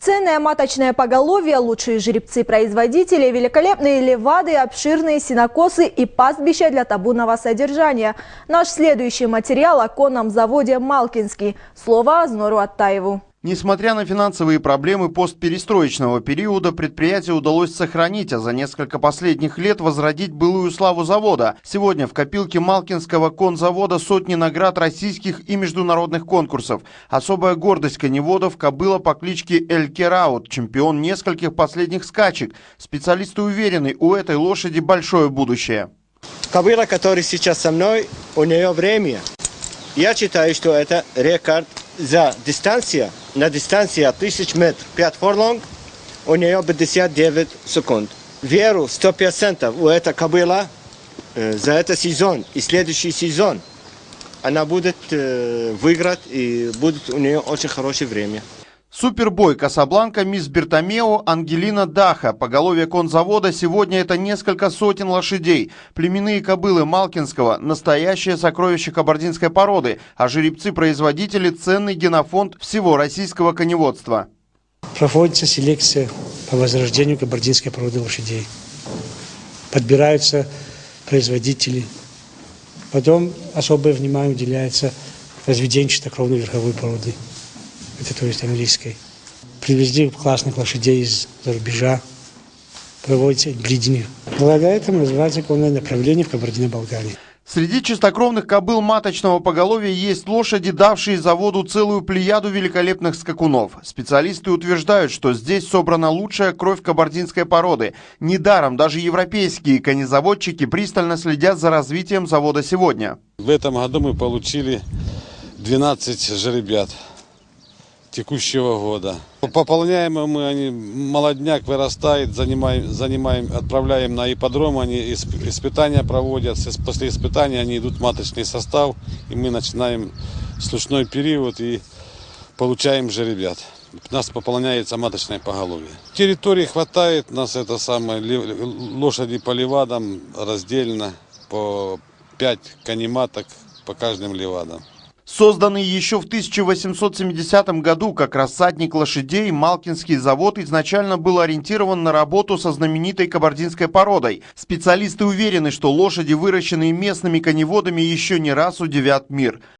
Ценное маточное поголовье, лучшие жеребцы-производители, великолепные левады, обширные сенокосы и пастбища для табунного содержания. Наш следующий материал о конном заводе «Малкинский». Слово Азнору Аттаеву. Несмотря на финансовые проблемы постперестроечного периода, предприятию удалось сохранить, а за несколько последних лет возродить былую славу завода. Сегодня в копилке Малкинского конзавода сотни наград российских и международных конкурсов. Особая гордость коневодов – кобыла по кличке Эль Кераут, чемпион нескольких последних скачек. Специалисты уверены, у этой лошади большое будущее. Кобыла, которая сейчас со мной, у нее время. Я считаю, что это рекорд за дистанцию. На дистанции 1000 метров, 5 форлонг, у нее 59 секунд. Веру 100% у этой кобыла за этот сезон и следующий сезон. Она будет выиграть и будет у нее очень хорошее время. Супербой Касабланка мисс Бертомео Ангелина Даха. Поголовье конзавода сегодня это несколько сотен лошадей. Племенные кобылы Малкинского – настоящее сокровище кабардинской породы, а жеребцы-производители – ценный генофонд всего российского коневодства. Проводится селекция по возрождению кабардинской породы лошадей. Подбираются производители. Потом особое внимание уделяется разведению чистокровной верховой породы. Это то есть английской. Привезли классных лошадей из-за рубежа. Проводится бридинг. Благодаря этому развивается конное направление в Кабардино-Балкарии. Среди чистокровных кобыл маточного поголовья есть лошади, давшие заводу целую плеяду великолепных скакунов. Специалисты утверждают, что здесь собрана лучшая кровь кабардинской породы. Недаром даже европейские конезаводчики пристально следят за развитием завода сегодня. В этом году мы получили 12 жеребят текущего года. Пополняем мы, они молодняк вырастает, отправляем на ипподром, они испытания проводят. После испытания они идут в маточный состав, и мы начинаем слушной период и получаем жеребят. У нас пополняется маточное поголовье. Территории хватает, у нас это самое, лошади по левадам раздельно, по 5 конематок по каждым левадам. Созданный еще в 1870 году как рассадник лошадей, Малкинский завод изначально был ориентирован на работу со знаменитой кабардинской породой. Специалисты уверены, что лошади, выращенные местными коневодами, еще не раз удивят мир.